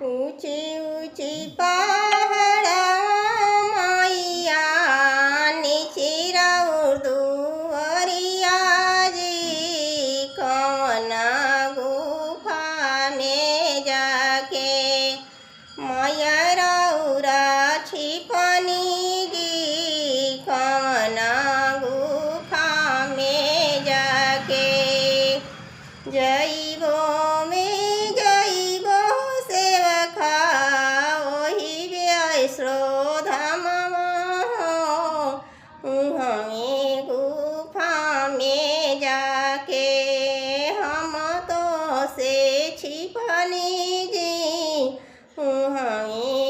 ऊंची ऊंची पहाड़ा मैया नीचे दुआरिया जी कौन गुफा में जाके मैया रौरा छिपनी जी कौन गुफा में जाके जइबो में जइबो सेवखा ओही वैष्णो धामवा हमें गुफा में जाके हम तो से छिपनी जी हमें